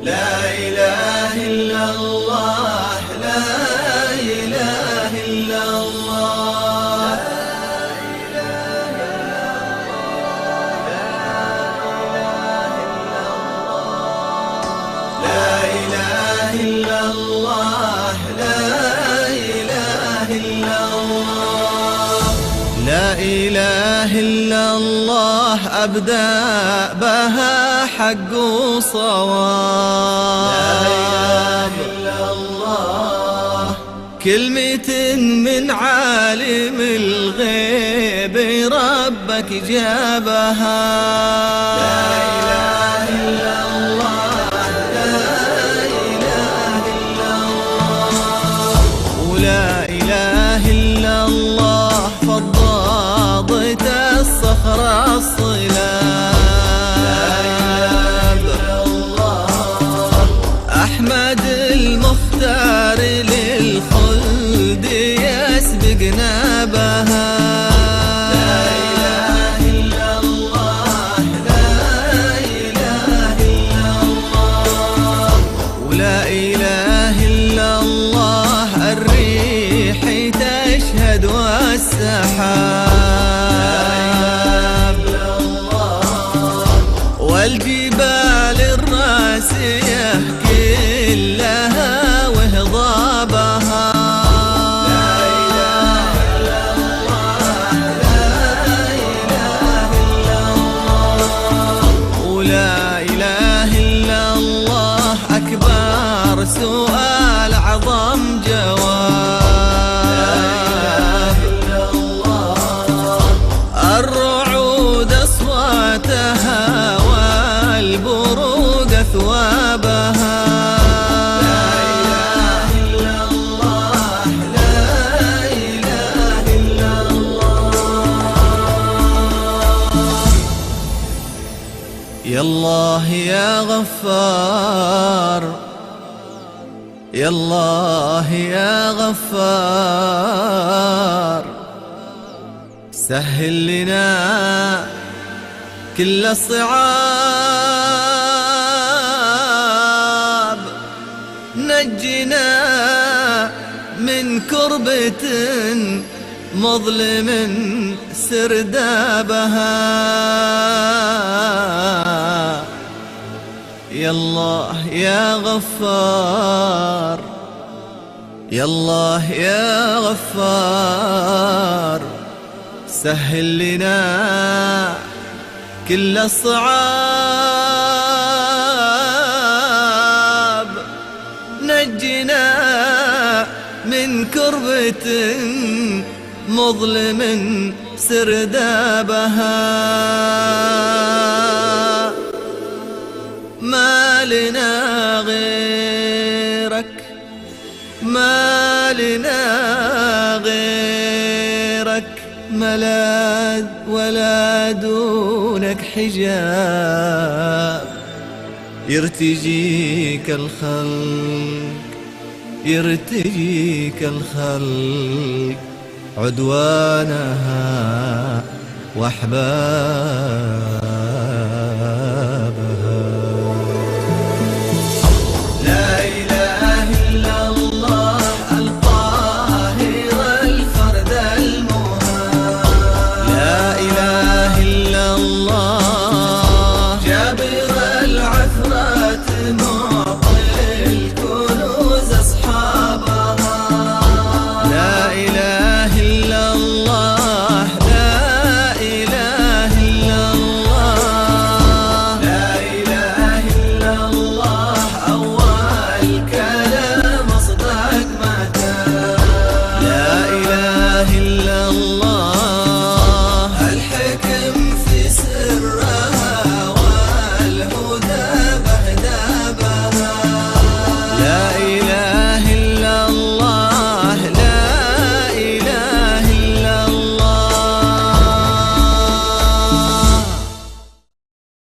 لا إله إلا الله، لا إله إلا الله، لا إله إلا الله، لا إله إلا الله، لا إله إلا الله أبدأ بها حق وصواب. لا إله إلا الله كلمة من عالم الغيب ربك جابها. لا إله إلا الله، لا إله إلا الله، ولا إله إلا الله فضاضت الصخر الصلاب. أحمد المختار للخلد يسبقنا بها. لا إله إلا الله، لا إله إلا الله، ولا إله إلا الله الريح تشهد والسحاب. والجبال الراسية كلها وهضابها. لا إله إلا الله، لا إله إلا الله، ولا إله إلا الله أكبر سؤال أعظم جواب. الرعود أصواتها والبروق أثوابها. لا إله إلا الله، لا إله إلا الله. يا الله يا غفار، يا الله يا غفار، سهل لنا كل الصعاب. نجنا من كربة مظلم سردابها. يا الله يا غفار، يا الله يا غفار، سهل لنا كل الصعاب. نجنا من كربة مظلم سردابها. ما لنا غيرك، ما لنا غيرك ملاذ ولا دونك حجاب. يرتجيك الخلق، يرتجيك الخلق عدوانها وأحباب.